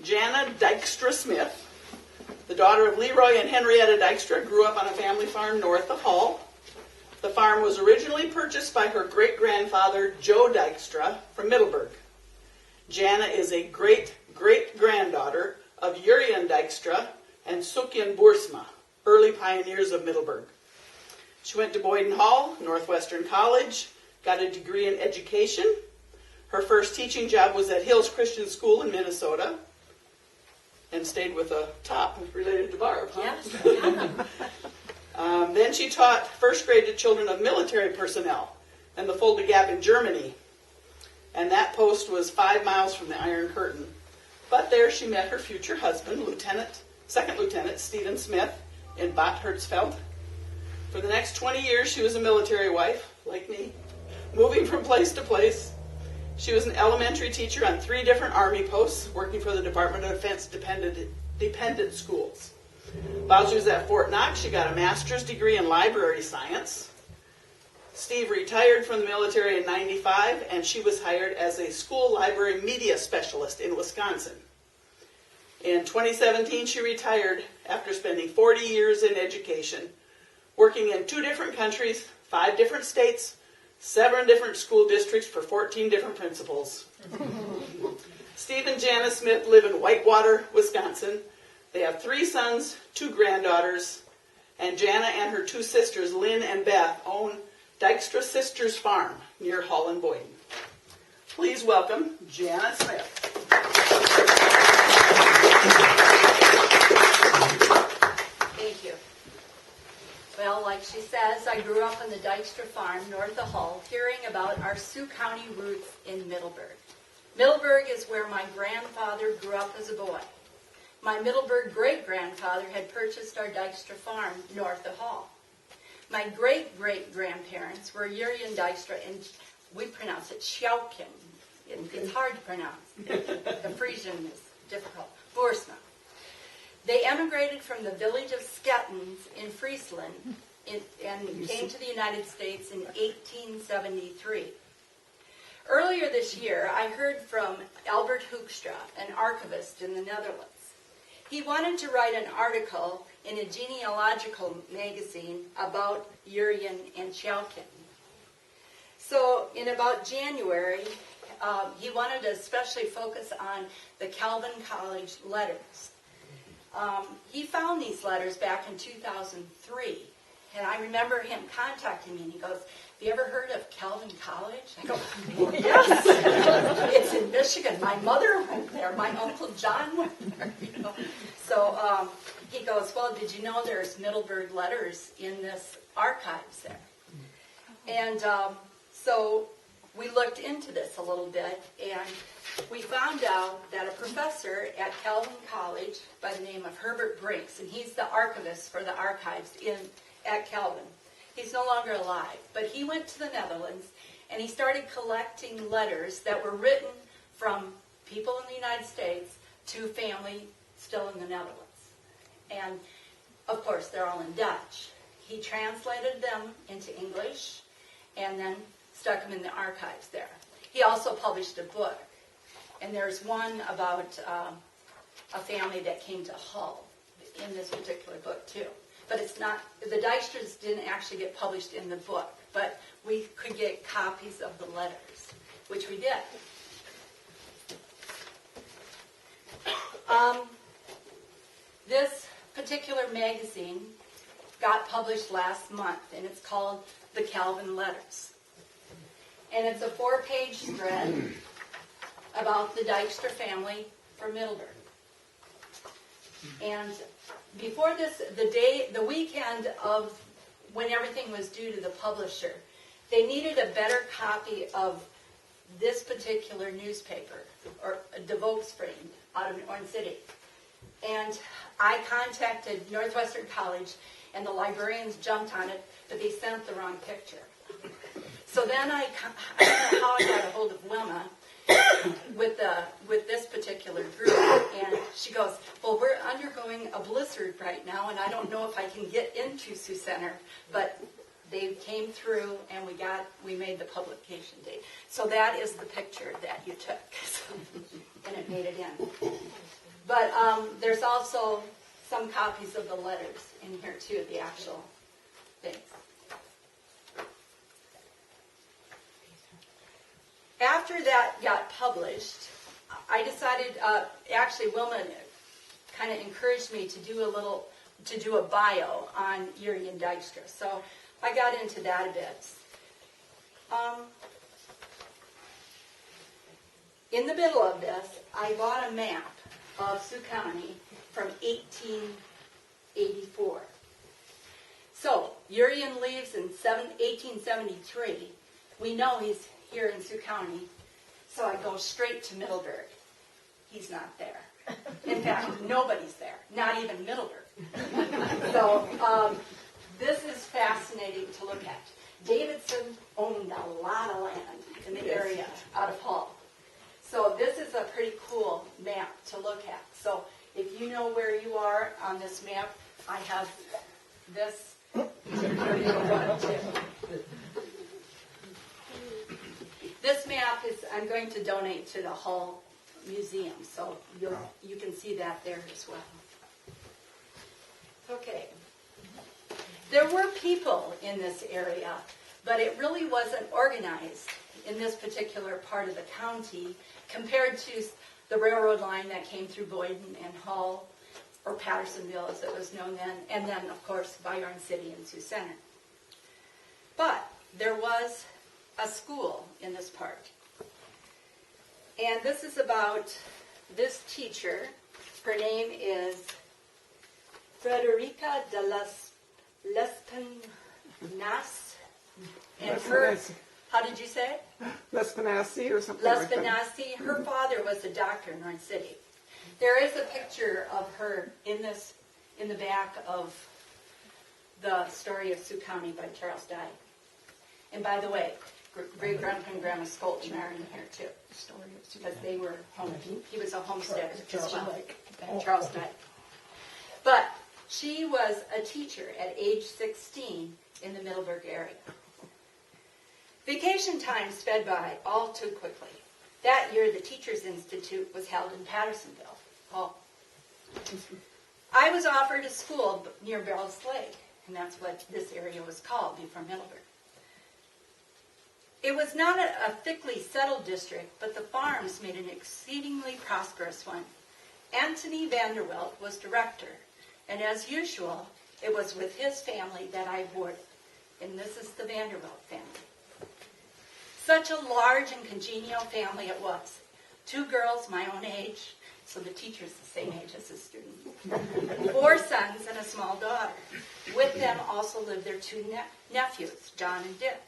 Jana Dykstra Smith, the daughter of Leroy and Henrietta Dykstra, grew up on a family farm north of Hull. The farm was originally purchased by her great-grandfather, Joe Dykstra, from Middleburg. Jana is a great-great-granddaughter of Urian Dykstra and Sukyan Boersma, early pioneers of Middleburg. She went to Boyden Hall, Northwestern College, got a degree in education. Her first teaching job was at Hills Christian School in Minnesota, and stayed with a top related to Barb, huh? Yes. Then she taught first grade to children of military personnel in the Fulda Gap in Germany. And that post was 5 miles from the Iron Curtain. But there she met her future husband, Second Lieutenant Stephen Smith, in Bad Hersfeld. For the next 20 years, she was a military wife, like me, moving from place to place. She was an elementary teacher on 3 different Army posts, working for the Department of Defense dependent schools. While she was at Fort Knox, she got a master's degree in library science. Steve retired from the military in '95, and she was hired as a school library media specialist in Wisconsin. In 2017, she retired after spending 40 years in education, working in 2 different countries, 5 different states, 7 different school districts for 14 different principals. Steve and Jana Smith live in Whitewater, Wisconsin. They have 3 sons, 2 granddaughters, and Jana and her 2 sisters, Lynn and Beth, own Dykstra Sisters Farm near Hull and Boyden. Please welcome Jana Smith. Thank you. Well, like she says, I grew up on the Dykstra farm north of Hull, hearing about our Sioux County roots in Middleburg. Middleburg is where my grandfather grew up as a boy. My Middleburg great-grandfather had purchased our Dykstra farm north of Hull. My great-great-grandparents were Urian Dykstra, and we pronounce it Schaupken. It's hard to pronounce. The Frisian is difficult. Boersma. They emigrated from the village of Skettens in Friesland and came to the United States in 1873. Earlier this year, I heard from Albert Hoekstra, an archivist in the Netherlands. He wanted to write an article in a genealogical magazine about Urian and Schaupken. So in about January, he wanted to especially focus on the Calvin College letters. He found these letters back in 2003, and I remember him contacting me, and he goes, "Have you ever heard of Calvin College?" I go, "Oh, yes, it's in Michigan. My mother went there. My Uncle John went there." You know? So he goes, "Well, did you know there's Middleburg letters in this archives there?" And so we looked into this a little bit, and we found out that a professor at Calvin College by the name of Herbert Brinks, and he's the archivist for the archives at Calvin. He's no longer alive, but he went to the Netherlands and he started collecting letters that were written from people in the United States to family still in the Netherlands. And of course, they're all in Dutch. He translated them into English and then stuck them in the archives there. He also published a book. And there's one about a family that came to Hull in this particular book, too. But it's not, the Dykstras didn't actually get published in the book, but we could get copies of the letters, which we did. This particular magazine got published last month, and it's called The Calvin Letters. And it's a 4-page spread about the Dykstra family from Middleburg. And before this, the weekend of when everything was due to the publisher, they needed a better copy of this particular newspaper, or De Volksvriend, out of Orange City. And I contacted Northwestern College, and the librarians jumped on it, but they sent the wrong picture. So then I don't know how I got a hold of Wilma with this particular group, and she goes, "Well, we're undergoing a blizzard right now, and I don't know if I can get into Sioux Center," but they came through, and we made the publication date. So that is the picture that you took, and it made it in. But there's also some copies of the letters in here too, the actual things. After that got published, I decided, actually Wilma kind of encouraged me to do a bio on Erie and Dykstra. So I got into that a bit. In the middle of this, I bought a map of Sioux County from 1884. So Urian leaves in 1873. We know he's here in Sioux County, so I go straight to Middleburg. He's not there. In fact, nobody's there, not even Middleburg. So this is fascinating to look at. Davidson owned a lot of land in the area out of Hull. So this is a pretty cool map to look at. So if you know where you are on this map, I have this. This map is I'm going to donate to the Hull Museum, so you can see that there as well. Okay. There were people in this area, but it really wasn't organized in this particular part of the county compared to the railroad line that came through Boyden and Hull, or Pattersonville as it was known then, and then, of course, Bayonne City and Sioux Center. But there was a school in this part. And this is about this teacher. Her name is Frederica de Lespinasse. And her, how did you say it? Lespinasse or something like that. Lespinasse. Her father was a doctor in North City. There is a picture of her in the back of the Story of Sioux County by Charles Dye. And by the way, great-grandpa and grandma Skolch are in here too, because they were home. He was a homesteader as well, Charles Dye. But she was a teacher at age 16 in the Middleburg area. Vacation time sped by all too quickly. That year, the Teachers Institute was held in Pattersonville. Oh. I was offered a school near Bell's Lake, and that's what this area was called before Middleburg. It was not a thickly settled district, but the farms made an exceedingly prosperous one. Anthony Vanderwelt was director, and as usual, it was with his family that I boarded, and this is the Vanderwelt family. Such a large and congenial family it was. 2 girls my own age, so the teacher's the same age as the student. 4 sons and a small daughter. With them also lived their 2 nephews, John and Dick.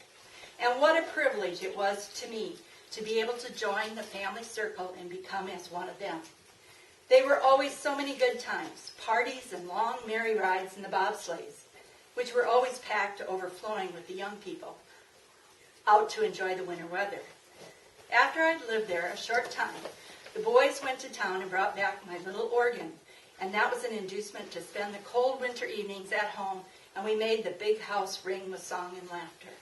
And what a privilege it was to me to be able to join the family circle and become as one of them. They were always so many good times, parties and long merry rides in the bobsleighs, which were always packed to overflowing with the young people, out to enjoy the winter weather. After I'd lived there a short time, the boys went to town and brought back my little organ, and that was an inducement to spend the cold winter evenings at home, and we made the big house ring with song and laughter.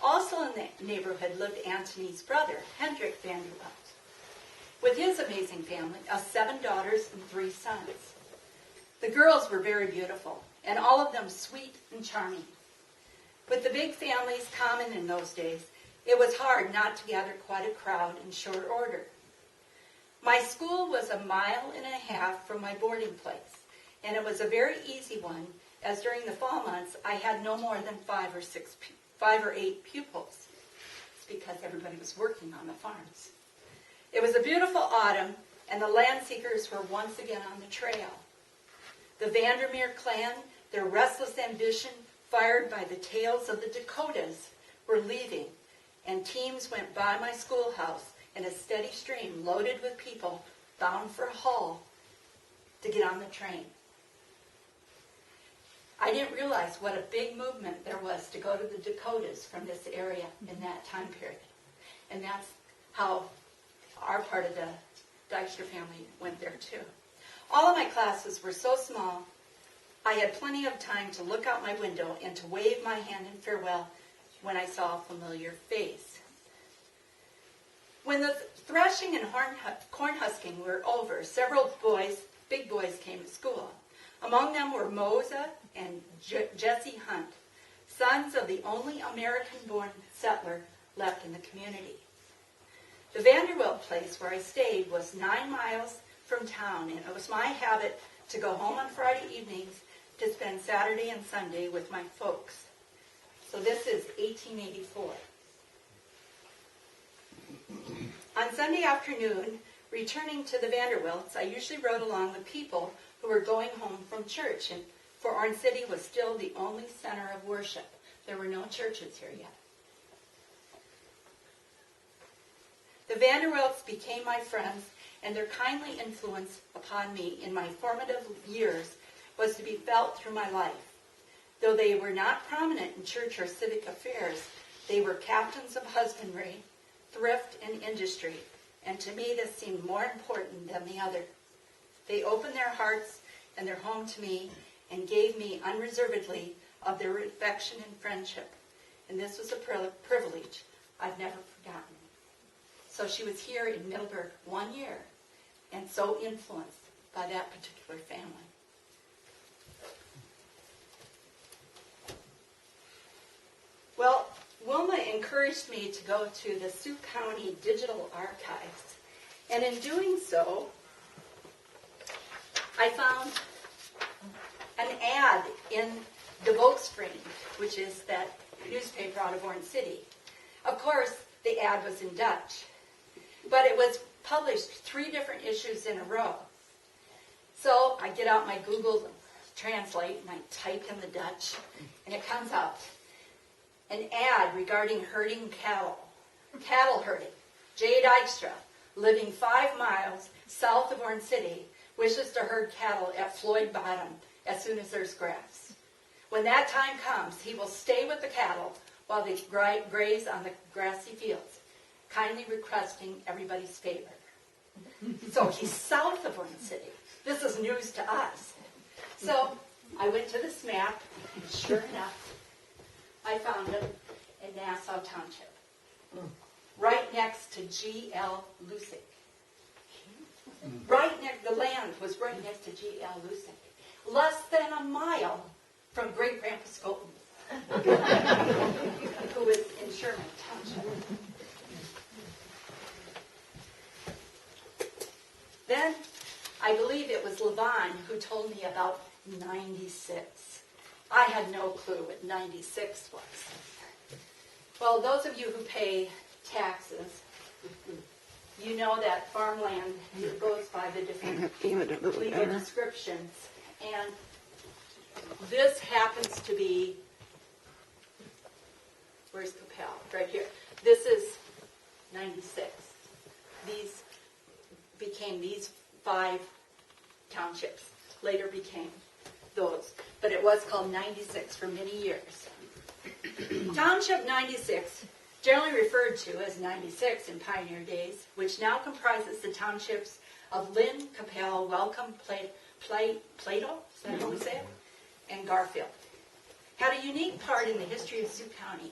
Also in the neighborhood lived Antony's brother, Hendrik Vanderwelt, with his amazing family of 7 daughters and 3 sons. The girls were very beautiful, and all of them sweet and charming. With the big families common in those days, it was hard not to gather quite a crowd in short order. My school was 1.5 miles from my boarding place, and it was a very easy one, as during the fall months I had no more than 5 or 8 pupils. It's because everybody was working on the farms. It was a beautiful autumn, and the land seekers were once again on the trail. The Vandermeer clan, their restless ambition fired by the tales of the Dakotas, were leaving, and teams went by my schoolhouse in a steady stream loaded with people bound for Hull to get on the train. I didn't realize what a big movement there was to go to the Dakotas from this area in that time period. And that's how our part of the Dykstra family went there too. All of my classes were so small, I had plenty of time to look out my window and to wave my hand in farewell when I saw a familiar face. When the threshing and corn husking were over, several big boys came to school. Among them were Mosa and Jesse Hunt, sons of the only American-born settler left in the community. The Vanderbilt place where I stayed was 9 miles from town, and it was my habit to go home on Friday evenings to spend Saturday and Sunday with my folks. So this is 1884. On Sunday afternoon, returning to the Vanderbilts, I usually rode along with people who were going home from church, and for Orange City was still the only center of worship. There were no churches here yet. The Vanderbilts became my friends, and their kindly influence upon me in my formative years was to be felt through my life. Though they were not prominent in church or civic affairs, they were captains of husbandry, thrift, and industry, and to me this seemed more important than the other. They opened their hearts and their home to me and gave me unreservedly of their affection and friendship, and this was a privilege I've never forgotten. So she was here in Middleburg 1 year, and so influenced by that particular family. Well, Wilma encouraged me to go to the Sioux County Digital Archives, and in doing so, I found an ad in the Volksfriend, which is that newspaper out of Orange City. Of course, the ad was in Dutch, but it was published 3 different issues in a row. So I get out my Google Translate and I type in the Dutch, and it comes out. An ad regarding herding cattle herding. Jay Dykstra, living 5 miles south of Orange City, wishes to herd cattle at Floyd Bottom as soon as there's grass. When that time comes, he will stay with the cattle while they graze on the grassy fields, kindly requesting everybody's favor. So he's south of Orange City. This is news to us. So I went to this map, and sure enough, I found him in Nassau Township, right next to G.L. Lusick. The land was right next to G.L. Lusick, less than a mile from Great Grandpa Skolton, who was in Sherman Township. Then, I believe it was Levon who told me about 96. I had no clue what 96 was. Well, those of you who pay taxes, you know that farmland goes by the different legal descriptions. And this happens to be, where's Capel? Right here. This is 96. These became these 5 townships, later became those. But it was called 96 for many years. Township 96, generally referred to as 96 in pioneer days, which now comprises the townships of Lynn, Capel, Welcome, Plato, is that how we say it? And Garfield, had a unique part in the history of Sioux County.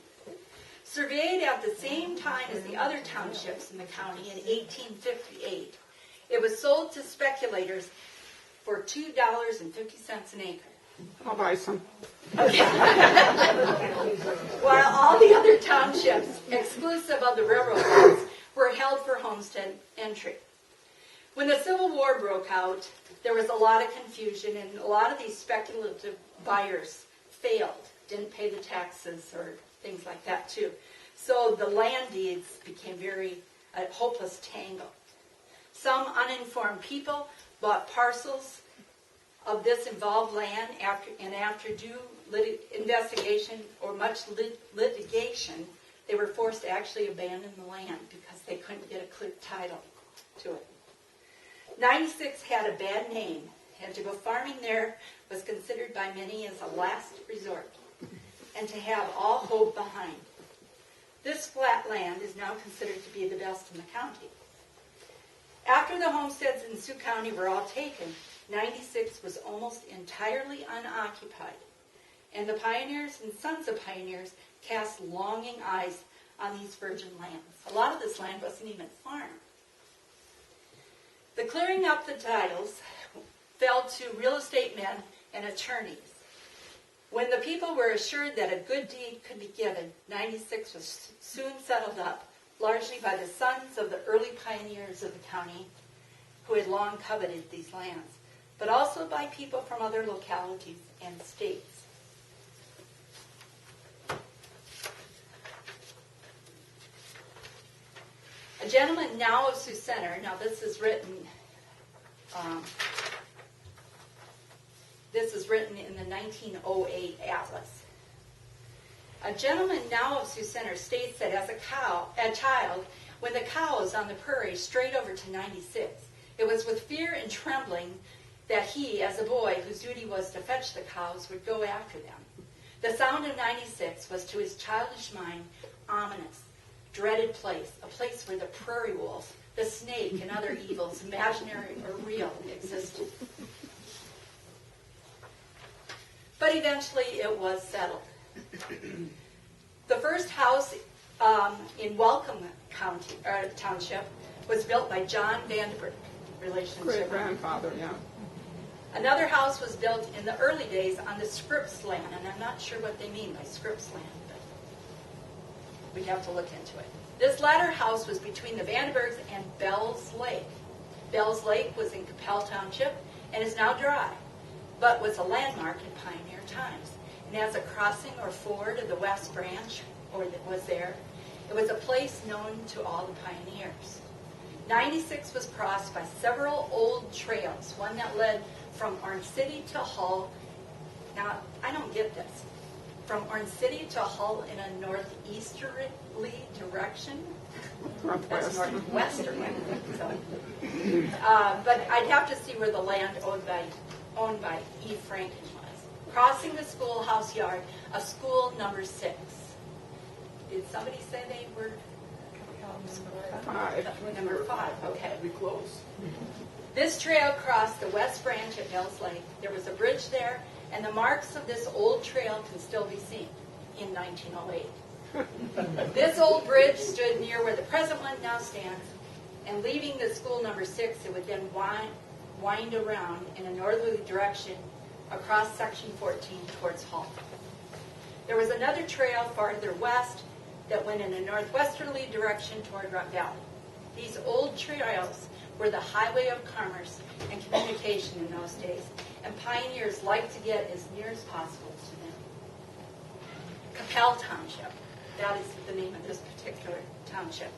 Surveyed at the same time as the other townships in the county in 1858, it was sold to speculators for $2.50 an acre. I'll buy some. While all the other townships, exclusive of the railroad lines, were held for homestead entry. When the Civil War broke out, there was a lot of confusion, and a lot of these speculative buyers failed, didn't pay the taxes or things like that too. So the land deeds became a hopeless tangle. Some uninformed people bought parcels of this involved land after due investigation or much litigation, they were forced to actually abandon the land because they couldn't get a clear title to it. 96 had a bad name, and to go farming there was considered by many as a last resort, and to have all hope behind. This flat land is now considered to be the best in the county. After the homesteads in Sioux County were all taken, 96 was almost entirely unoccupied, and the pioneers and sons of pioneers cast longing eyes on these virgin lands. A lot of this land wasn't even farmed. The clearing up the titles fell to real estate men and attorneys. When the people were assured that a good deed could be given, 96 was soon settled up, largely by the sons of the early pioneers of the county who had long coveted these lands, but also by people from other localities and states. A gentleman now of Sioux Center, now this is written in the 1908 Atlas. A gentleman now of Sioux Center states that as a child, when the cows on the prairie strayed over to 96, it was with fear and trembling that he, as a boy whose duty was to fetch the cows, would go after them. The sound of 96 was to his childish mind ominous, dreaded place, a place where the prairie wolf, the snake, and other evils, imaginary or real, existed. But eventually it was settled. The first house in Welcome Township was built by John Vanderburg, relationship. Great-grandfather, yeah. Another house was built in the early days on the Scripps land, and I'm not sure what they mean by Scripps land, but we'd have to look into it. This latter house was between the Vanderburgs and Bell's Lake. Bell's Lake was in Capel Township and is now dry, but was a landmark in pioneer times. And as a crossing or ford of the West Branch, or that was there, it was a place known to all the pioneers. 96 was crossed by several old trails, one that led from Orange City to Hull. Now, I don't get this. From Orange City to Hull in a northeasterly direction. That's northwesterly. So, but I'd have to see where the land owned by E. Franken was. Crossing the schoolhouse yard of school number 6. Did somebody say they were? 5. Number 5, okay. Be close. This trail crossed the West Branch at Bell's Lake. There was a bridge there, and the marks of this old trail can still be seen in 1908. This old bridge stood near where the present one now stands, and leaving the school number 6, it would then wind around in a northerly direction across section 14 towards Hull. There was another trail farther west that went in a northwesterly direction toward Rock Valley. These old trails were the highway of commerce and communication in those days, and pioneers liked to get as near as possible to them. Capel Township, that is the name of this particular township.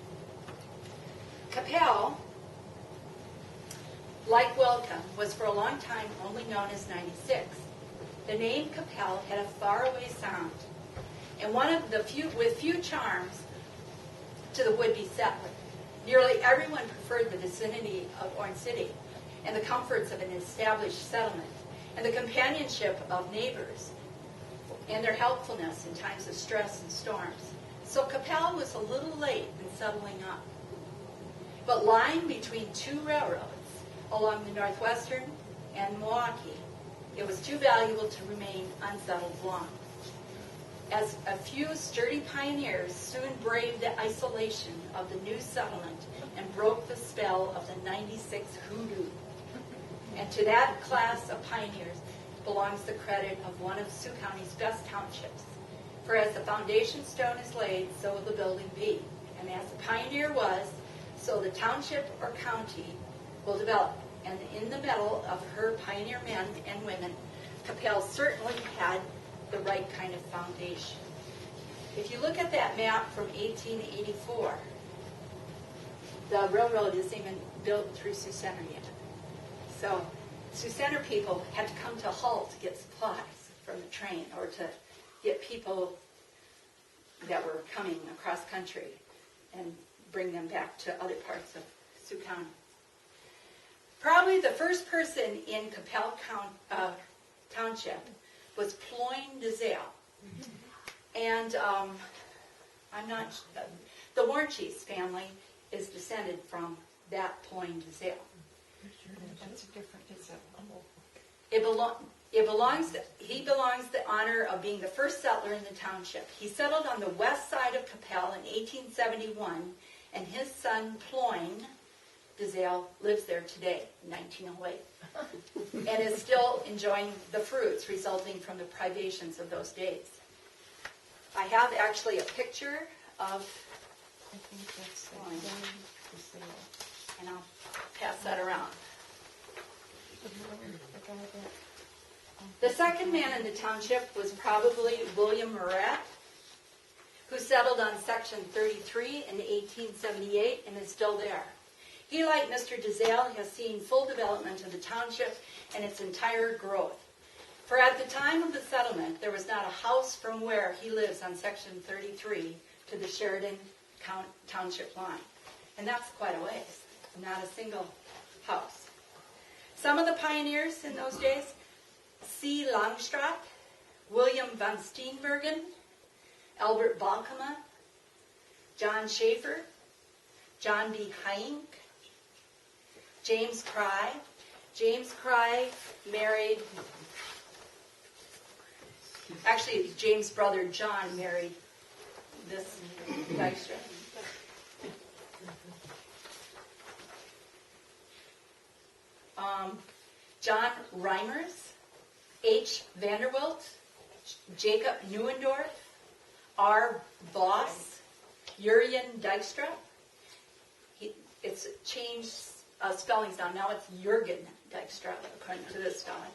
Capel, like Welcome, was for a long time only known as 96. The name Capel had a faraway sound, and one of the few charms to the would-be settler. Nearly everyone preferred the vicinity of Orange City and the comforts of an established settlement and the companionship of neighbors and their helpfulness in times of stress and storms. So Capel was a little late in settling up. But lying between two railroads along the Northwestern and Milwaukee, it was too valuable to remain unsettled long. As a few sturdy pioneers soon braved the isolation of the new settlement and broke the spell of the 96 hoodoo. And to that class of pioneers belongs the credit of one of Sioux County's best townships. For as the foundation stone is laid, so will the building be. And as the pioneer was, so the township or county will develop. And in the middle of her pioneer men and women, Capel certainly had the right kind of foundation. If you look at that map from 1884, the railroad isn't even built through Sioux Center yet. So Sioux Center people had to come to Hull to get supplies from the train or to get people that were coming across country and bring them back to other parts of Sioux County. Probably the first person in Capel Township was Ployne DeZale. And the Warnchies family is descended from that Ployne DeZale. That's a different, it's a, It belonged, He belongs the honor of being the first settler in the township. He settled on the west side of Capel in 1871, and his son Ployne DeZale lives there today in 1908 and is still enjoying the fruits resulting from the privations of those days. I have actually a picture of, I think that's Ployne, and I'll pass that around. The second man in the township was probably William Moret, who settled on Section 33 in 1878 and is still there. He, like Mr. DeZale, has seen full development of the township and its entire growth. For at the time of the settlement, there was not a house from where he lives on Section 33 to the Sheridan Township line. And that's quite a ways, not a single house. Some of the pioneers in those days: C. Langstraat, William van Steenbergen, Albert Balkema, John Schaefer, John B. Heinck, James Cry. James Cry married, actually James' brother John married this Dykstra. John Reimers, H. Vanderwilt, Jacob Neuendorf, R. Voss, Jurgen Dykstra. It's changed spellings now. Now it's Jurgen Dykstra, according to this spelling.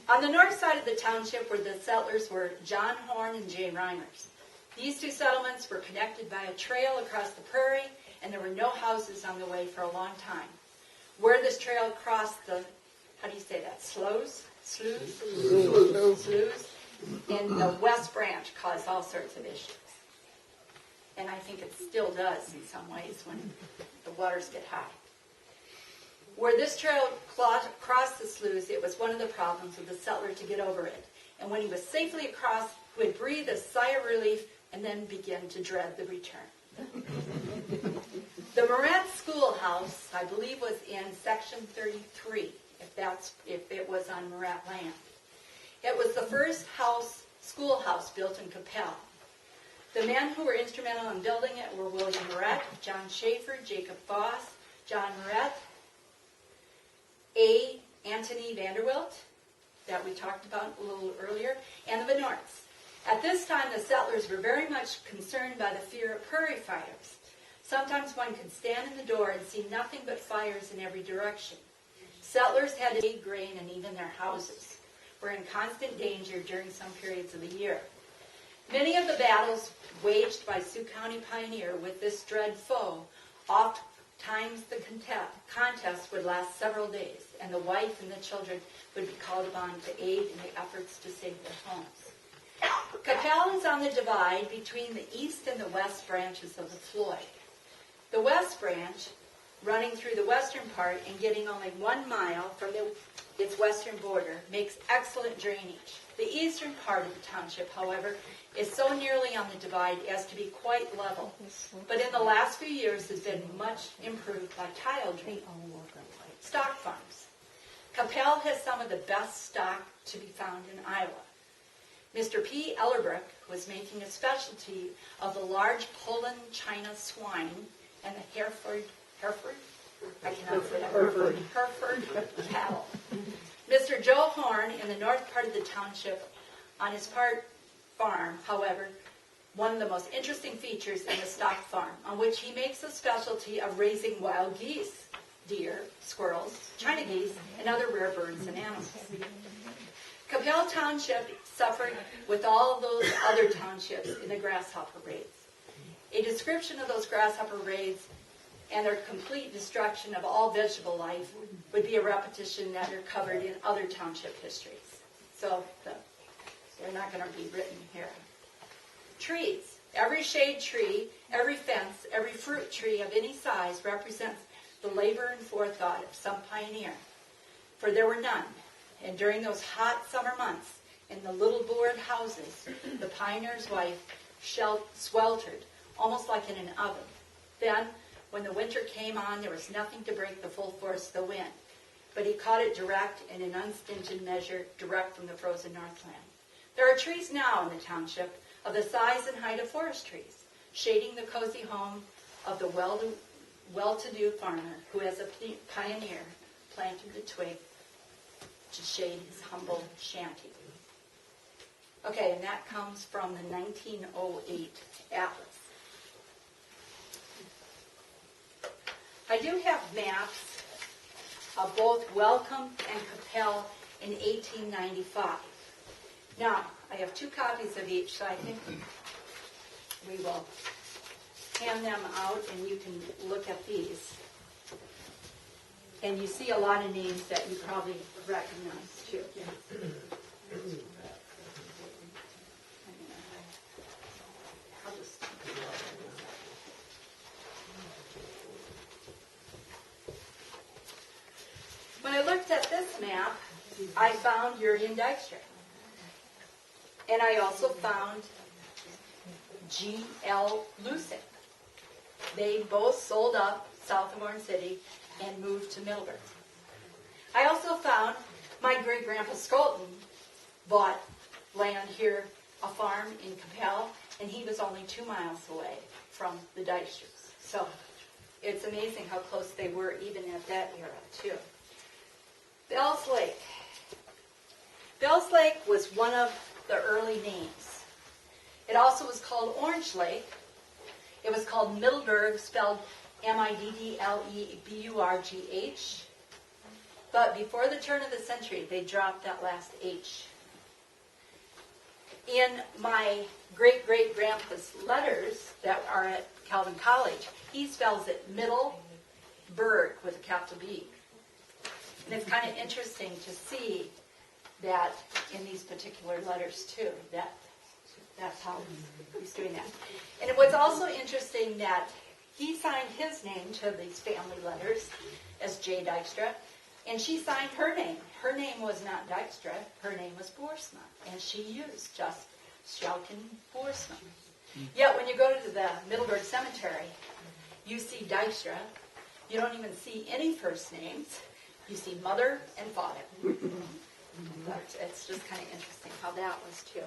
On the north side of the township where the settlers were John Horn and J. Reimers. These two settlements were connected by a trail across the prairie, and there were no houses on the way for a long time. Where this trail crossed the, how do you say that, sloughs in the West Branch caused all sorts of issues. And I think it still does in some ways when the waters get high. Where this trail crossed the sloughs, it was one of the problems of the settler to get over it. And when he was safely across, he would breathe a sigh of relief and then begin to dread the return. The Moret Schoolhouse, I believe, was in Section 33, if it was on Moret land. It was the first schoolhouse built in Capel. The men who were instrumental in building it were William Moret, John Schaefer, Jacob Voss, John Moret, A. Anthony Vanderwilt, that we talked about a little earlier, and the Benorts. At this time, the settlers were very much concerned by the fear of prairie fires. Sometimes one could stand in the door and see nothing but fires in every direction. Settlers had to eat grain, and even their houses were in constant danger during some periods of the year. Many of the battles waged by Sioux County Pioneer with this dread foe, oft-times the contest would last several days, and the wife and the children would be called upon to aid in the efforts to save their homes. Capel is on the divide between the east and the west branches of the Floyd. The west branch, running through the western part and getting only 1 mile from its western border, makes excellent drainage. The eastern part of the township, however, is so nearly on the divide as to be quite level, but in the last few years has been much improved by tile drainage. Stock farms. Capel has some of the best stock to be found in Iowa. Mr. P. Ellerbrook was making a specialty of the large Poland China swine and the Hereford cattle. Mr. Joe Horn in the north part of the township on his farm, however, one of the most interesting features in the stock farm, on which he makes a specialty of raising wild geese, deer, squirrels, China geese, and other rare birds and animals. Capel Township suffered with all of those other townships in the grasshopper raids. A description of those grasshopper raids and their complete destruction of all vegetable life would be a repetition that are covered in other township histories. So they're not going to be written here. Trees. Every shade tree, every fence, every fruit tree of any size represents the labor and forethought of some pioneer. For there were none. And during those hot summer months, in the little board houses, the pioneer's wife sweltered, almost like in an oven. Then, when the winter came on, there was nothing to break the full force of the wind. but he caught it direct in an unstinted measure, direct from the frozen Northland. There are trees now in the township of the size and height of forest trees, shading the cozy home of the well-to-do farmer who, as a pioneer, planted the twig to shade his humble shanty. Okay, and that comes from the 1908 Atlas. I do have maps of both Welcome and Capel in 1895. Now, I have 2 copies of each, so I think we will hand them out and you can look at these. And you see a lot of names that you probably recognize too. I'll just... When I looked at this map, I found Urian Dykstra. And I also found G.L. Lucic. They both sold up south of Orange City and moved to Middleburg. I also found my great-grandpa Skolton bought land here, a farm in Capel, and he was only 2 miles away from the Dykstras. So it's amazing how close they were even at that era, too. Bell's Lake. Bell's Lake was one of the early names. It also was called Orange Lake. It was called Middleburg, spelled Middleburgh. But before the turn of the century, they dropped that last H. In my great-great-grandpa's letters that are at Calvin College, he spells it Middleburg with a capital B. And it's kind of interesting to see that in these particular letters too, that's how he's doing that. And it was also interesting that he signed his name to these family letters as J. Dykstra, and she signed her name. Her name was not Dykstra, her name was Boersma, and she used just Schalken Boersma. Yet when you go to the Middleburg Cemetery, you see Dykstra. You don't even see any first names. You see mother and father. But it's just kind of interesting how that was too.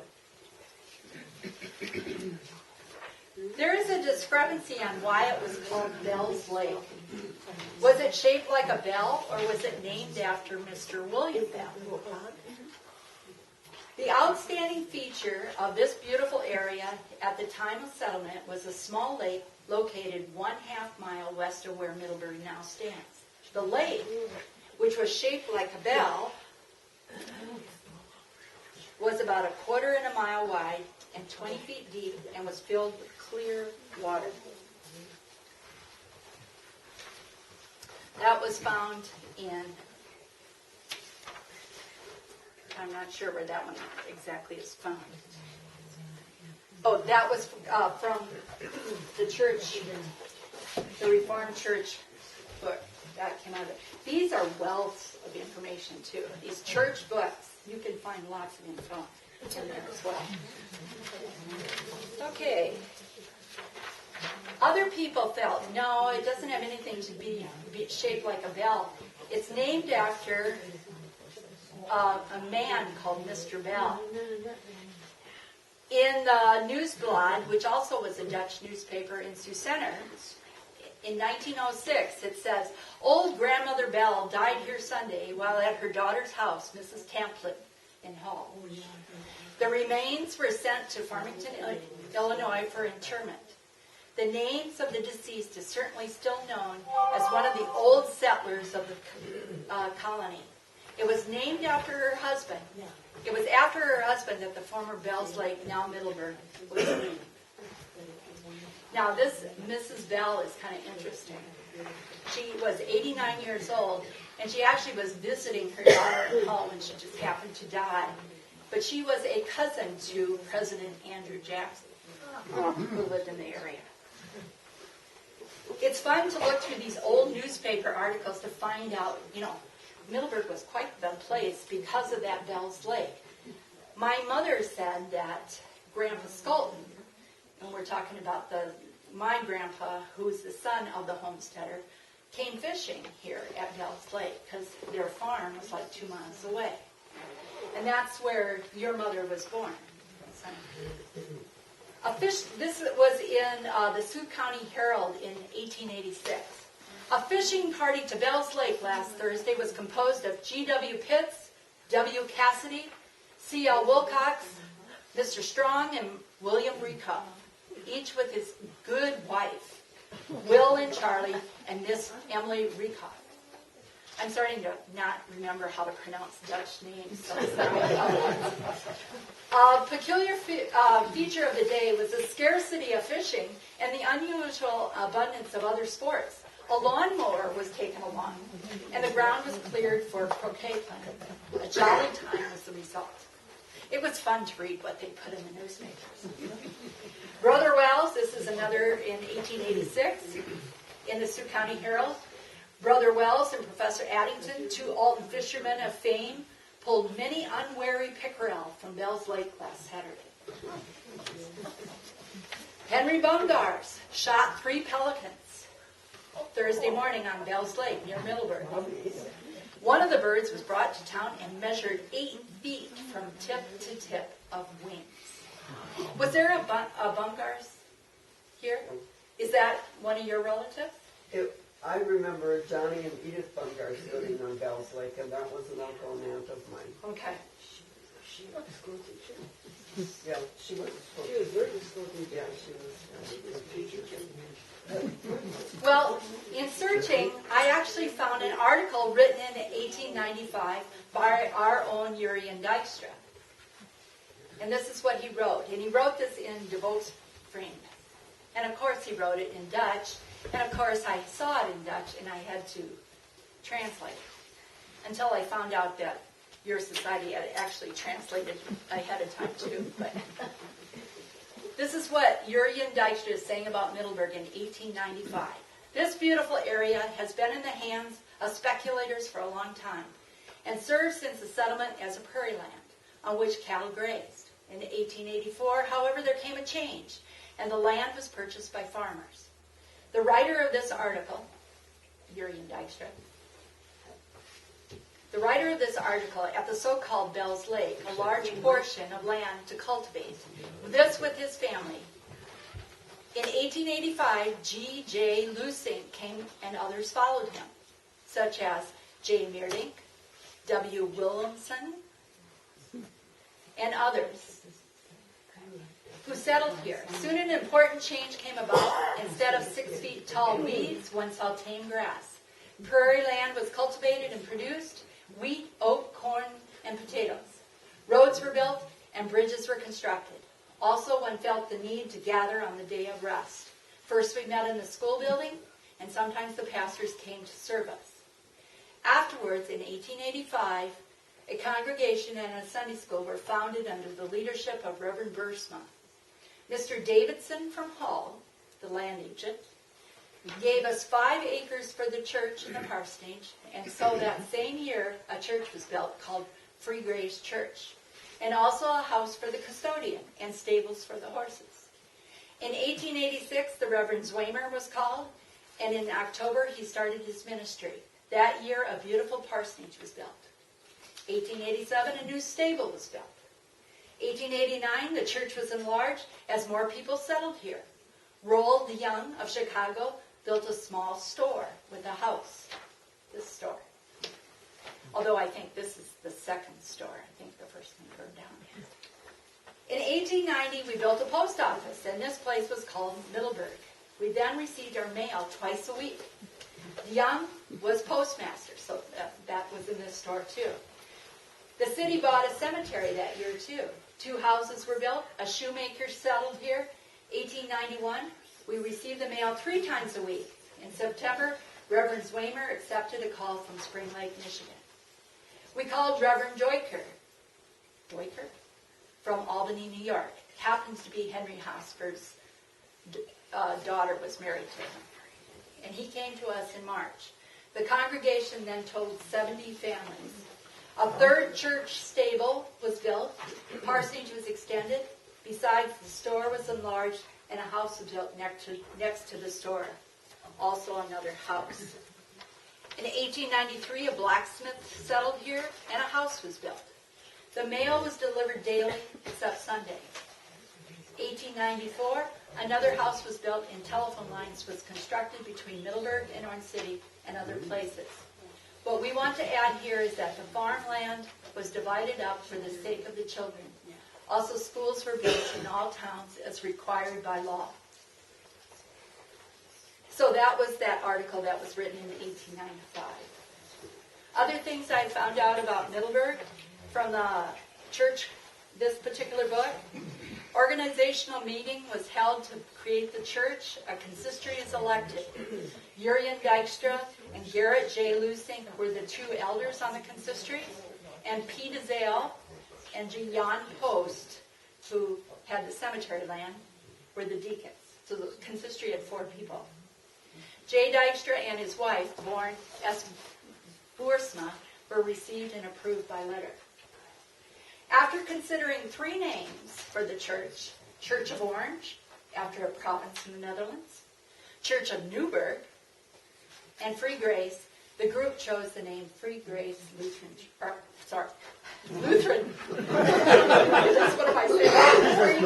There is a discrepancy on why it was called Bell's Lake. Was it shaped like a bell, or was it named after Mr. William Bell? The outstanding feature of this beautiful area at the time of settlement was a small lake located 1/2 mile west of where Middleburg now stands. The lake, which was shaped like a bell, was about 1/4 mile wide and 20 feet deep and was filled with clear water. That was found in, I'm not sure where that one exactly is found. Oh, that was from the church, the Reformed Church book. That came out of it. These are wealths of information too. These church books, you can find lots of info in there as well. Okay. Other people felt, no, it doesn't have anything to be shaped like a bell. It's named after a man called Mr. Bell. In the Nieuwsblad, which also was a Dutch newspaper in Sioux Center, in 1906, it says, "Old Grandmother Bell died here Sunday while at her daughter's house, Mrs. Tamplet, in Hull. The remains were sent to Farmington, Illinois for interment. The names of the deceased is certainly still known as one of the old settlers of the colony. It was named after her husband. It was after her husband that the former Bell's Lake, now Middleburg, was named." Now this Mrs. Bell is kind of interesting. She was 89 years old, and she actually was visiting her daughter at home, and she just happened to die. But she was a cousin to President Andrew Jackson, who lived in the area. It's fun to look through these old newspaper articles to find out, Middleburg was quite the place because of that Bell's Lake. My mother said that Grandpa Skolton, and we're talking about my grandpa, who's the son of the homesteader, came fishing here at Bell's Lake because their farm was like 2 miles away. And that's where your mother was born. This was in the Sioux County Herald in 1886. A fishing party to Bell's Lake last Thursday was composed of G.W. Pitts, W. Cassidy, C.L. Wilcox, Mr. Strong, and William Recoff, each with his good wife, Will and Charlie, and Miss Emily Recoff. I'm starting to not remember how to pronounce Dutch names. So a peculiar feature of the day was the scarcity of fishing and the unusual abundance of other sports. A lawnmower was taken along, and the ground was cleared for croquet playing. A jolly time was the result. It was fun to read what they put in the newspapers. Brother Wells, this is another in 1886 in the Sioux County Herald. Brother Wells and Professor Addington, two Alton fishermen of fame, pulled many unwary pickerel from Bell's Lake last Saturday. Henry Bungars shot 3 pelicans Thursday morning on Bell's Lake near Middleburg. One of the birds was brought to town and measured 8 feet from tip to tip of wings. Was there a Bungars here? Is that one of your relatives? I remember Johnny and Edith Bungars living on Bell's Lake, and that was an uncle and aunt of mine. Okay. She went to school teacher. Yeah, she went to school. She was very good school teacher. Yeah, she was a teacher. Well, in searching, I actually found an article written in 1895 by our own Urian Dykstra. And this is what he wrote. And he wrote this in De Vos Vreemd. And of course he wrote it in Dutch. And of course I saw it in Dutch and I had to translate it. Until I found out that your society had actually translated ahead of time too. But this is what Urian Dykstra is saying about Middleburg in 1895. This beautiful area has been in the hands of speculators for a long time and served since the settlement as a prairie land on which cattle grazed. In 1884, however, there came a change and the land was purchased by farmers. The writer of this article, Urian Dykstra, the writer of this article at the so-called Bell's Lake, a large portion of land to cultivate, this with his family. In 1885, G.J. Lusink came and others followed him, such as J. Meerdink, W. Williamson, and others who settled here. Soon an important change came about. Instead of 6 feet tall weeds, one saw tame grass. Prairie land was cultivated and produced wheat, oat, corn, and potatoes. Roads were built and bridges were constructed. Also, one felt the need to gather on the day of rest. First, we met in the school building, and sometimes the pastors came to serve us. Afterwards, in 1885, a congregation and a Sunday school were founded under the leadership of Reverend Bursma. Mr. Davidson from Hull, the land agent, gave us 5 acres for the church and the parsonage, and so that same year a church was built called Free Grace Church, and also a house for the custodian and stables for the horses. In 1886, the Reverend Zweimer was called, and in October he started his ministry. That year a beautiful parsonage was built. 1887, a new stable was built. 1889, the church was enlarged as more people settled here. Roll the Young of Chicago built a small store with a house. This store. Although I think this is the second store. I think the first one burned down. In 1890, we built a post office, and this place was called Middleburg. We then received our mail twice a week. Young was postmaster, so that was in this store too. The city bought a cemetery that year too. 2 houses were built. A shoemaker settled here. 1891, we received the mail 3 times a week. In September, Reverend Zweimer accepted a call from Spring Lake, Michigan. We called Reverend Joyker from Albany, New York. It happens to be Henry Hosker's daughter was married to him. And he came to us in March. The congregation then totaled 70 families. A 3rd church stable was built. The parsonage was extended. Besides, the store was enlarged, and a house was built next to the store. Also another house. In 1893, a blacksmith settled here and a house was built. The mail was delivered daily except Sunday. 1894, another house was built and telephone lines was constructed between Middleburg and Orange City and other places. What we want to add here is that the farmland was divided up for the sake of the children. Also, schools were built in all towns as required by law. So that was that article that was written in 1895. Other things I found out about Middleburg from the church, this particular book. Organizational meeting was held to create the church. A consistory is elected. Urian Dykstra and Garrett J. Lusink were the two elders on the consistory, and P. DeZale and Jan Post, who had the cemetery land, were the deacons. So the consistory had 4 people. J. Dykstra and his wife, born S. Boersma, were received and approved by letter. After considering 3 names for the church, Church of Orange, after a province in the Netherlands, Church of Newburgh, and Free Grace, the group chose the name Free Grace Lutheran. That's what am I saying?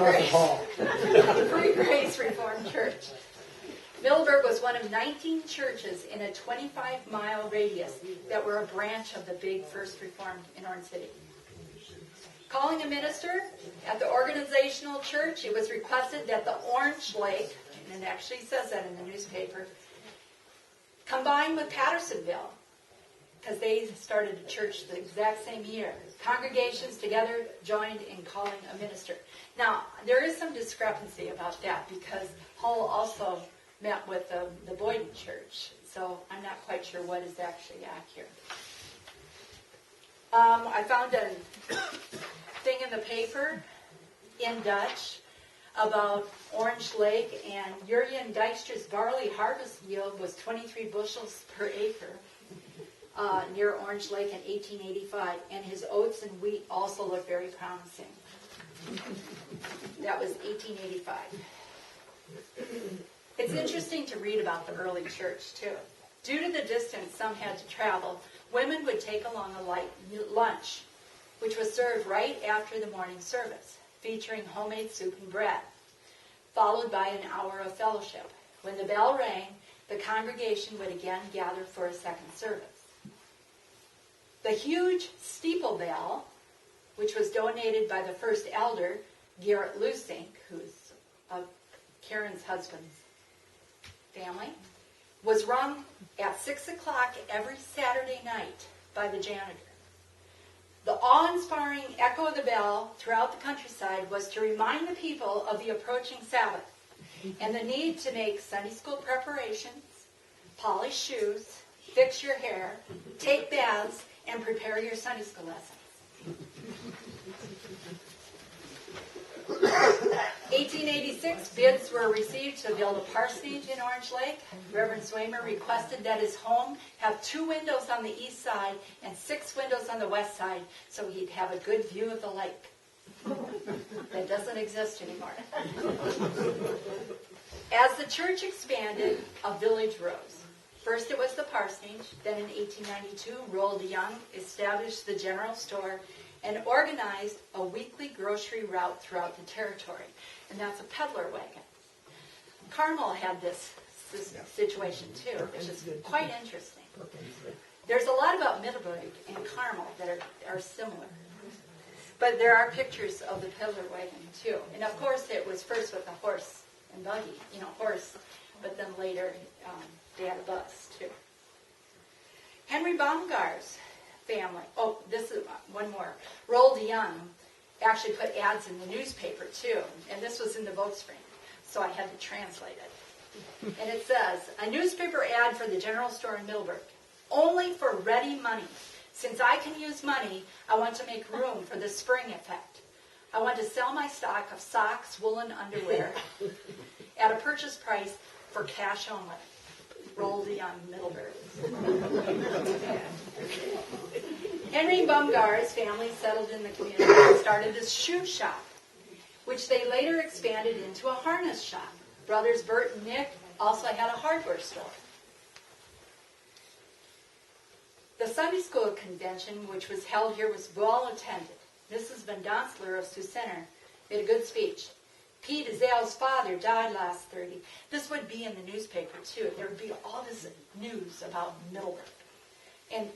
Free Grace Reformed Church. Middleburg was one of 19 churches in a 25-mile radius that were a branch of the big First Reformed in Orange City. Calling a minister at the organizational church, it was requested that the Orange Lake, and it actually says that in the newspaper, combine with Pattersonville, because they started a church the exact same year. Congregations together joined in calling a minister. Now, there is some discrepancy about that, because Hull also met with the Boyden Church, so I'm not quite sure what is actually accurate. I found a thing in the paper in Dutch about Orange Lake, and Urian Dykstra's barley harvest yield was 23 bushels per acre near Orange Lake in 1885, and his oats and wheat also looked very promising. That was 1885. It's interesting to read about the early church, too. Due to the distance some had to travel, women would take along a light lunch, which was served right after the morning service, featuring homemade soup and bread, followed by an hour of fellowship. When the bell rang, the congregation would again gather for a second service. The huge steeple bell, which was donated by the first elder, Garrett Lusink, who's Karen's husband's family, was rung at 6 o'clock every Saturday night by the janitor. The awe-inspiring echo of the bell throughout the countryside was to remind the people of the approaching Sabbath and the need to make Sunday school preparations, polish shoes, fix your hair, take baths, and prepare your Sunday school lessons. 1886, bids were received to build a parsonage in Orange Lake. Reverend Swamer requested that his home have 2 windows on the east side and 6 windows on the west side, so he'd have a good view of the lake. That doesn't exist anymore. As the church expanded, a village rose. First it was the parsonage, then in 1892, Roald Young established the general store and organized a weekly grocery route throughout the territory. And that's a peddler wagon. Carmel had this situation too, which is quite interesting. There's a lot about Middleburg and Carmel that are similar. But there are pictures of the peddler wagon too. And of course it was first with a horse and buggy, horse, but then later they had a bus too. Henry Baumgart's family. Oh, this is one more. Roald Young actually put ads in the newspaper too, and this was in the Volkskrant, so I had to translate it. And it says, a newspaper ad for the general store in Middleburg, only for ready money. Since I can use money, I want to make room for the spring effect. I want to sell my stock of socks, woolen underwear at a purchase price for cash only. Roald Young, Middleburg. Henry Baumgart's family settled in the community and started this shoe shop, which they later expanded into a harness shop. Brothers Bert and Nick also had a hardware store. The Sunday school convention, which was held here, was well attended. Mrs. Van Donsler of Sioux Center made a good speech. Pete Azale's father died last 30. This would be in the newspaper, too. There would be all this news about Middleburg. And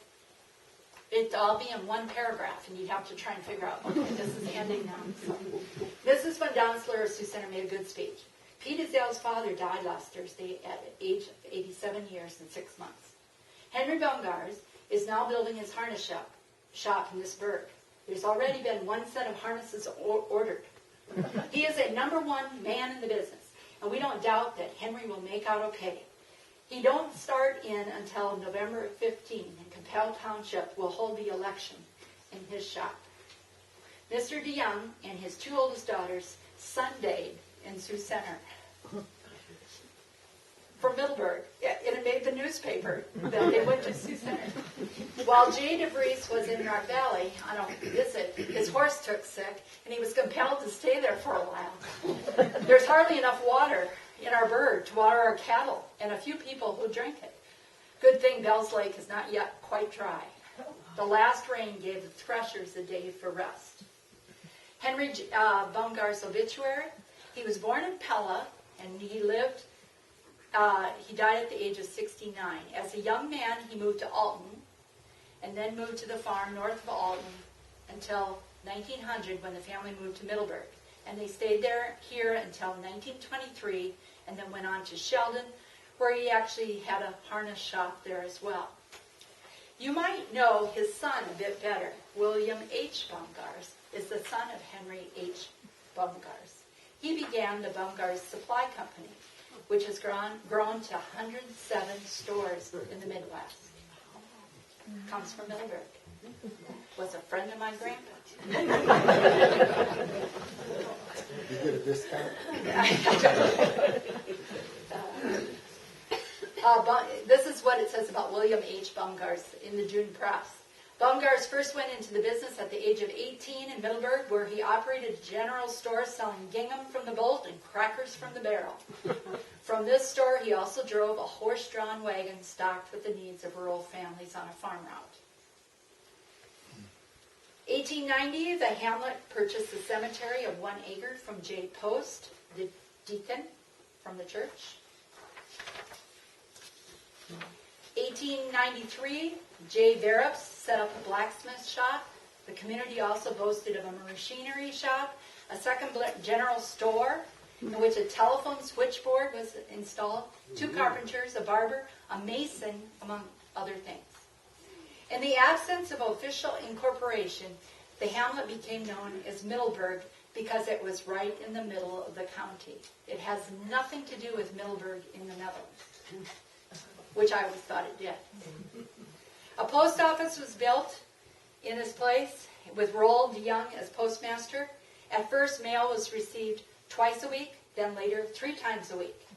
it'd all be in one paragraph, and you'd have to try and figure out, okay, this is ending now. So, Mrs. Van Donsler of Sioux Center made a good speech. Pete Azale's father died last Thursday at the age of 87 years and 6 months. Henry Baumgars is now building his harness shop in this burg. There's already been one set of harnesses ordered. He is a #1 man in the business, and we don't doubt that Henry will make out okay. He don't start in until November 15, and Capel Township will hold the election in his shop. Mr. DeYoung and his 2 oldest daughters Sundayed in Sioux Center. From Middleburg, and it made the newspaper that they went to Sioux Center. While Jay DeVries was in Rock Valley on a visit, his horse took sick, and he was compelled to stay there for a while. There's hardly enough water in our burg to water our cattle, and a few people who drink it. Good thing Bell's Lake is not yet quite dry. The last rain gave the threshers a day for rest. Henry Baumgart's obituary: he was born in Pella, and he died at the age of 69. As a young man, he moved to Alton, and then moved to the farm north of Alton until 1900, when the family moved to Middleburg. And they stayed here until 1923, and then went on to Sheldon, where he actually had a harness shop there as well. You might know his son a bit better. William H. Baumgars is the son of Henry H. Baumgars. He began the Baumgars Supply Company, which has grown to 107 stores in the Midwest. Comes from Middleburg. Was a friend of my grandpa. You get a discount? This is what it says about William H. Baumgars in the June Press. Baumgars first went into the business at the age of 18 in Middleburg, where he operated a general store selling gingham from the bolt and crackers from the barrel. From this store, he also drove a horse-drawn wagon stocked with the needs of rural families on a farm route. 1890, the hamlet purchased the cemetery of 1 acre from J. Post, the deacon from the church. 1893, J. Barrows set up a blacksmith shop. The community also boasted of a machinery shop, a second general store, in which a telephone switchboard was installed, 2 carpenters, a barber, a mason, among other things. In the absence of official incorporation, the hamlet became known as Middleburg because it was right in the middle of the county. It has nothing to do with Middleburg in the Netherlands, which I always thought it did. A post office was built in this place with Roald DeYoung as postmaster. At first, mail was received twice a week, then later 3 times a week.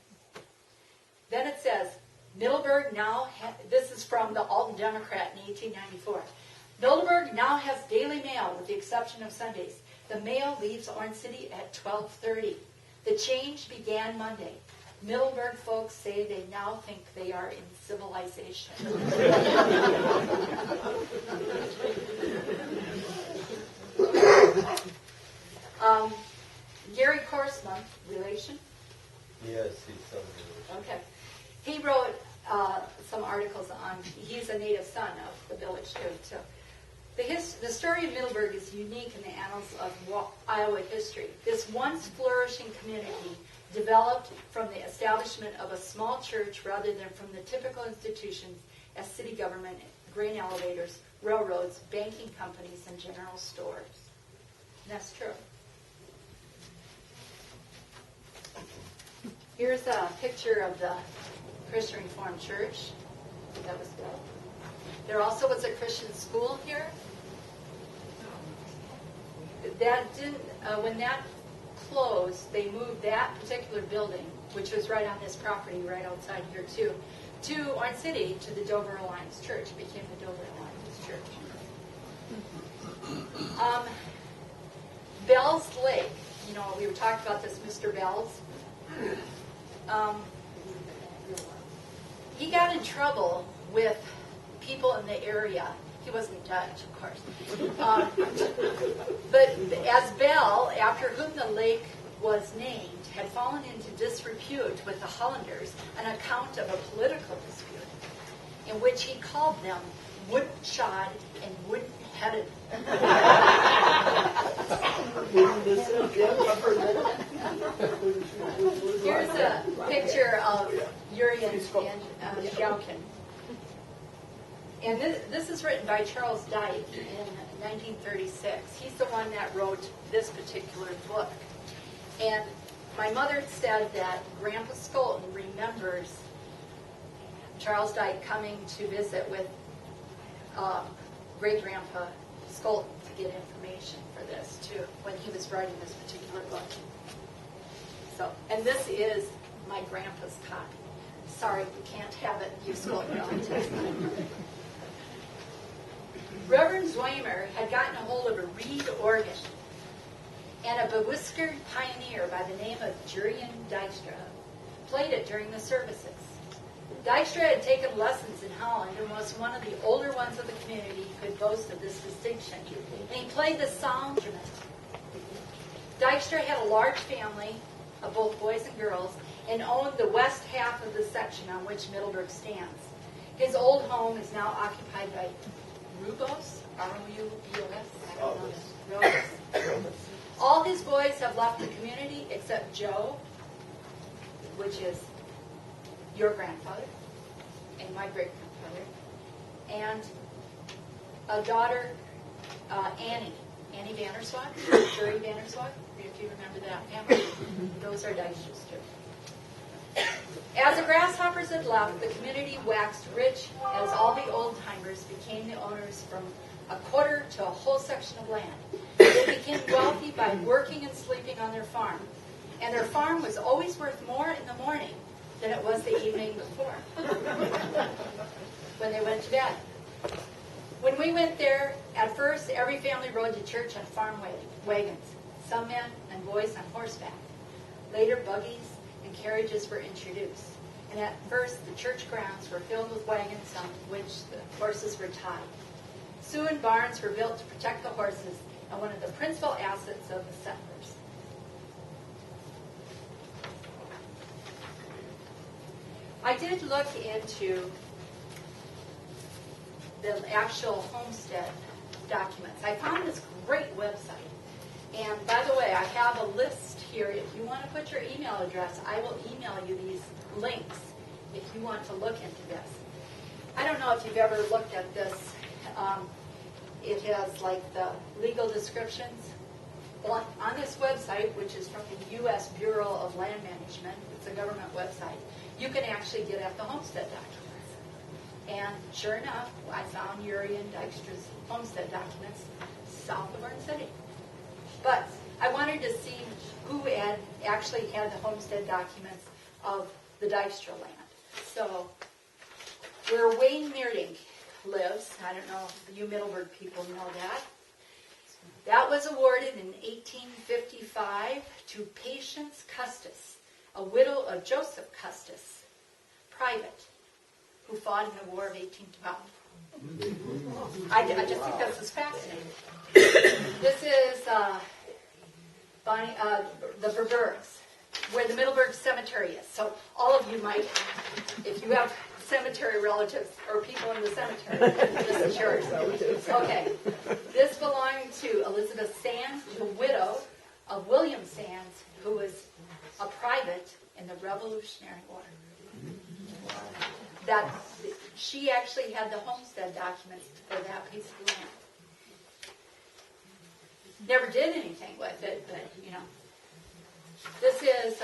Then it says, Middleburg now, this is from the Alton Democrat in 1894. Middleburg now has daily mail with the exception of Sundays. The mail leaves Orange City at 12:30. The change began Monday. Middleburg folks say they now think they are in civilization. Gary Korsman, relation? Yes, he's somewhere. Okay. He wrote some articles on, he's a native son of the village too. So the story of Middleburg is unique in the annals of Iowa history. This once flourishing community developed from the establishment of a small church rather than from the typical institutions as city government, grain elevators, railroads, banking companies, and general stores. And that's true. Here's a picture of the Christian Reformed Church that was built. There also was a Christian school here. That didn't, when that closed, they moved that particular building, which was right on this property, right outside here too, to Orange City, to the Dover Alliance Church. It became the Dover Alliance Church. Bell's Lake, we were talking about this Mr. Bell's. He got in trouble with people in the area. He wasn't Dutch, of course. But as Bell, after whom the lake was named, had fallen into disrepute with the Hollanders on account of a political dispute, in which he called them wooden-shod and wooden-headed. Here's a picture of Urian and Sjouken. And this is written by Charles Dyke in 1936. He's the one that wrote this particular book. And my mother said that Grandpa Skolton remembers Charles Dyke coming to visit with great-grandpa Skolton to get information for this, too, when he was writing this particular book. So, and this is my grandpa's copy. Sorry, we can't have it. You Skolton relatives. Reverend Zweimer had gotten a hold of a reed organ, and a bewhiskered pioneer by the name of Jurien Dijkstra played it during the services. Dijkstra had taken lessons in Holland and was one of the older ones of the community who could boast of this distinction, and he played the psalm instrument. Dijkstra had a large family of both boys and girls and owned the west half of the section on which Middleburg stands. His old home is now occupied by Rubos, R-O-U-B-O-S, I don't know this. Rubos. All his boys have left the community except Joe, which is your grandfather, and my great-grandfather, and a daughter, Annie Vanderswag, Jury Vanderswag, if you remember that family. Those are Dijkstra's too. As the grasshoppers had left, the community waxed rich as all the old-timers became the owners from a quarter to a whole section of land. They became wealthy by working and sleeping on their farm. And their farm was always worth more in the morning than it was the evening before, when they went to bed. When we went there, at first, every family rode to church on farm wagons, some men and boys on horseback. Later, buggies and carriages were introduced. And at first, the church grounds were filled with wagons on which the horses were tied. Soon, barns were built to protect the horses, and one of the principal assets of the settlers. I did look into the actual homestead documents. I found this great website. And by the way, I have a list here. If you want to put your email address, I will email you these links if you want to look into this. I don't know if you've ever looked at this. It has like the legal descriptions. On this website, which is from the U.S. Bureau of Land Management, it's a government website, you can actually get at the homestead documents. And sure enough, I found Urian Dijkstra's homestead documents south of Orange City. But I wanted to see who had actually had the homestead documents of the Dijkstra land. So where Wayne Meerdink lives, I don't know if you Middleburg people know that, that was awarded in 1855 to Patience Custis, a widow of Joseph Custis, private, who fought in the War of 1812. I just think this is fascinating. This is the Verbergs, where the Middleburg Cemetery is. So all of you might, if you have cemetery relatives or people in the cemetery, this is yours. Okay. This belonged to Elizabeth Sands, the widow of William Sands, who was a private in the Revolutionary War. That she actually had the homestead documents for that piece of land. Never did anything with it, but you know. This is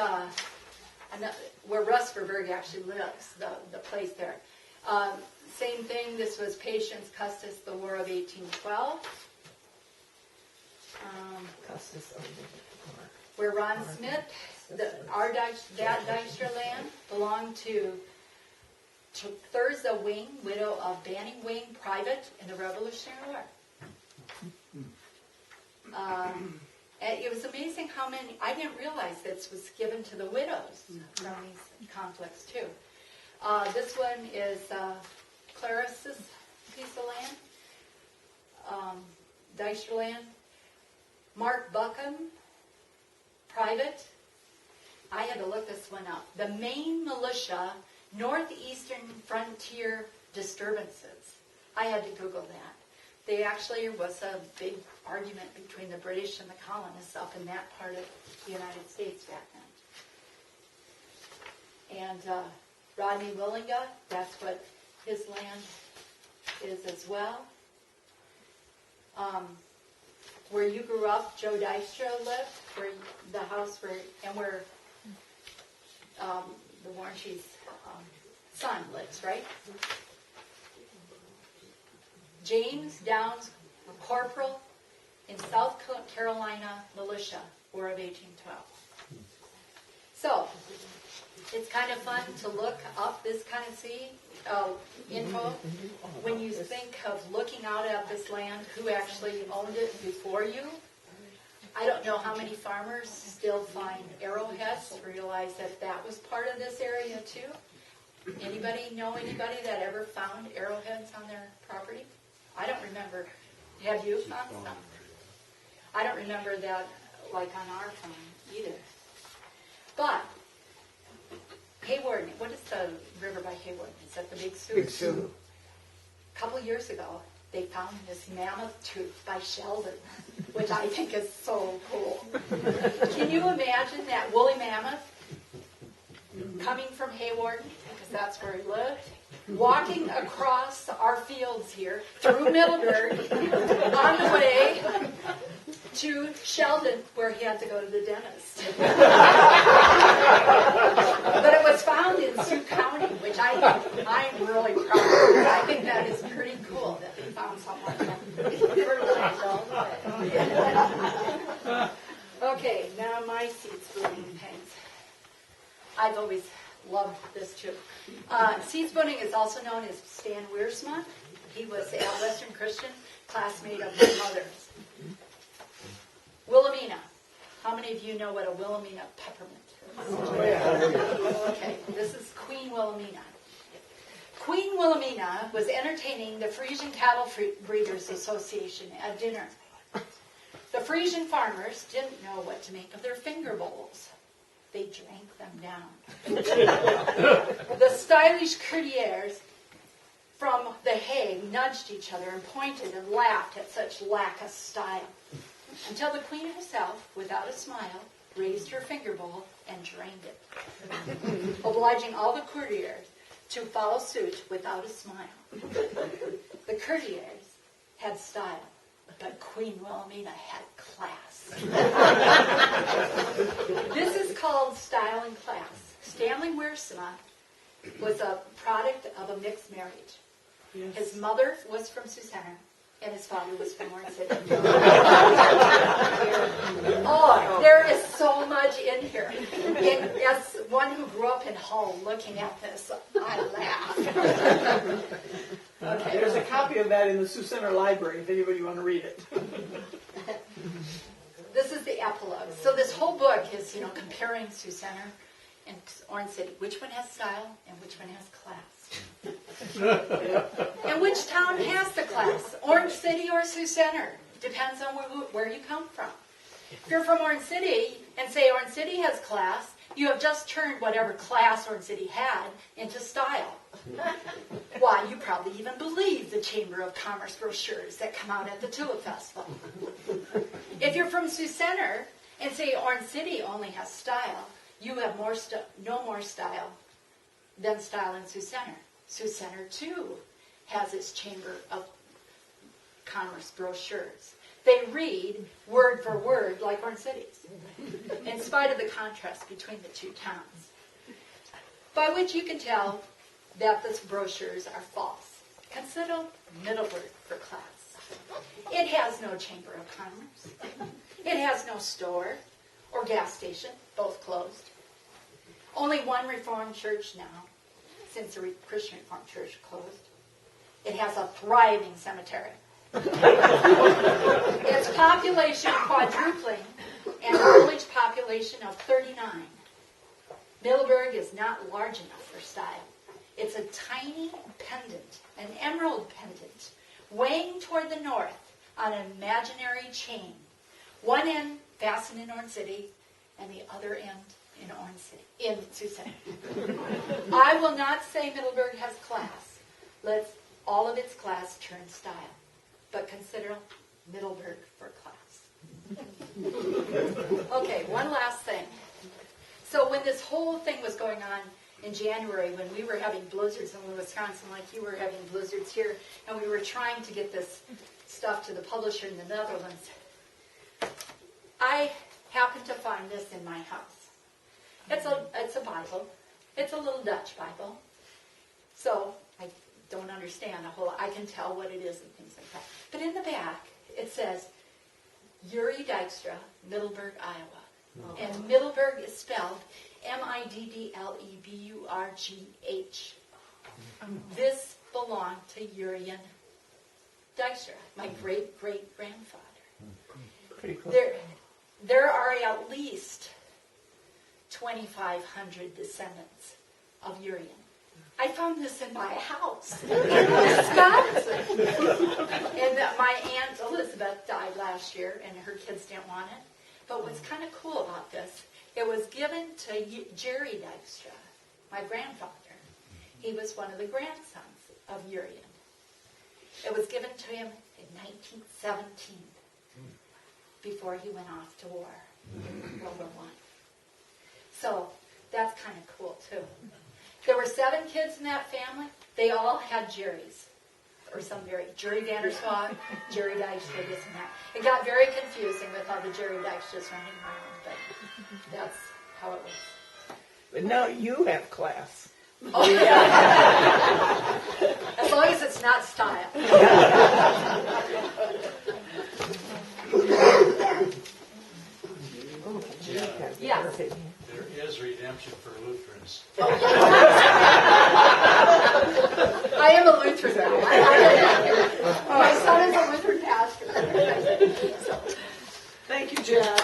where Russ Verberg actually lives, the place there. Same thing, this was Patience Custis, the War of 1812. Custis owned it. Where Ron Smith, that Dijkstra land belonged to Thurza Wing, widow of Banning Wing, private in the Revolutionary War. And it was amazing how many, I didn't realize this was given to the widows from these conflicts too. This one is Clarissa's piece of land, Dykstra land. Mark Buckham, private. I had to look this one up. The Maine Militia Northeastern Frontier Disturbances. I had to Google that. They actually was a big argument between the British and the colonists up in that part of the United States back then. And Rodney Willinga, that's what his land is as well. Where you grew up, Joe Dykstra lived, where the house where the Warrenchies' son lives, right? James Downs, corporal in South Carolina Militia, War of 1812. So, it's kind of fun to look up this kind of info. When you think of looking out at this land, who actually owned it before you. I don't know how many farmers still find arrowheads, realize that that was part of this area too. Anybody know anybody that ever found arrowheads on their property? I don't remember. Have you found some? I don't remember that like on our farm either. But Hayward, what is the river by Hayward? Is that the Big Sioux? Big Sioux. A couple of years ago, they found this mammoth tooth by Sheldon, which I think is so cool. Can you imagine that woolly mammoth coming from Hayward, because that's where he lived, walking across our fields here through Middleburg on the way to Sheldon, where he had to go to the dentist. But it was found in Sioux County, which I'm really proud of. I think that is pretty cool that they found someone fertile. Okay, now my seed splitting things. I've always loved this too. Seed splitting is also known as Stan Wiersma. He was a Western Christian classmate of my mother's. Wilhelmina. How many of you know what a Wilhelmina peppermint is? Oh, yeah. Okay, this is Queen Wilhelmina. Queen Wilhelmina was entertaining the Frisian Cattle Breeders Association at dinner. The Frisian farmers didn't know what to make of their finger bowls. They drank them down. The stylish courtiers from The Hague nudged each other and pointed and laughed at such lack of style, until the queen herself, without a smile, raised her finger bowl and drained it, obliging all the courtiers to follow suit without a smile. The courtiers had style, but Queen Wilhelmina had class. This is called style and class. Stanley Wiersma was a product of a mixed marriage. Yes. His mother was from Sioux Center, and his father was from Orange City. Oh, there is so much in here. And as one who grew up in Hull, looking at this, I laugh. Okay. There's a copy of that in the Sioux Center Library if anybody want to read it. This is the epilogue. So this whole book is, comparing Sioux Center and Orange City. Which one has style and which one has class? And which town has the class? Orange City or Sioux Center? Depends on where you come from. If you're from Orange City and say Orange City has class, you have just turned whatever class Orange City had into style. Why, you probably even believe the Chamber of Commerce brochures that come out at the Tulip Festival. If you're from Sioux Center and say Orange City only has style, you have no more style than style in Sioux Center. Sioux Center, too, has its Chamber of Commerce brochures. They read word for word like Orange City's, in spite of the contrast between the two towns. By which you can tell that these brochures are false. Consider Middleburg for class. It has no Chamber of Commerce. It has no store or gas station, both closed. Only one Reformed church now, since the Christian Reformed Church closed. It has a thriving cemetery. Its population quadrupling and a village population of 39. Middleburg is not large enough for style. It's a tiny pendant, an emerald pendant, weighing toward the north on an imaginary chain. One end fastened in Orange City, and the other end in Orange City, in Sioux City. I will not say Middleburg has class. Let all of its class turn style, but consider Middleburg for class. Okay, one last thing. So when this whole thing was going on in January, when we were having blizzards in Wisconsin, like you were having blizzards here, and we were trying to get this stuff to the publisher in the Netherlands, I happened to find this in my house. It's a Bible. It's a little Dutch Bible. So I don't understand a whole lot. I can tell what it is and things like that. But in the back, it says, Uri Dykstra, Middleburg, Iowa. Oh. And Middleburg is spelled Middleburgh. This belonged to Urian Dykstra, my great-great-grandfather. Pretty cool. There are at least 2,500 descendants of Urian. I found this in my house in Wisconsin. And my Aunt Elizabeth died last year, and her kids didn't want it. But what's kind of cool about this, it was given to Jerry Dykstra, my grandfather. He was one of the grandsons of Urian. It was given to him in 1917, before he went off to war, World War I. So that's kind of cool, too. There were 7 kids in that family. They all had Jerry's, or some Jerry Vanderswag, Jerry Dykstra, this and that. It got very confusing with all the Jerry Dykstras running around, but that's how it was. But now you have class. Oh, yeah. As long as it's not style. Yes. There is redemption for Lutherans. I am a Lutheran now. My son is a Lutheran pastor. Thank you, Jen.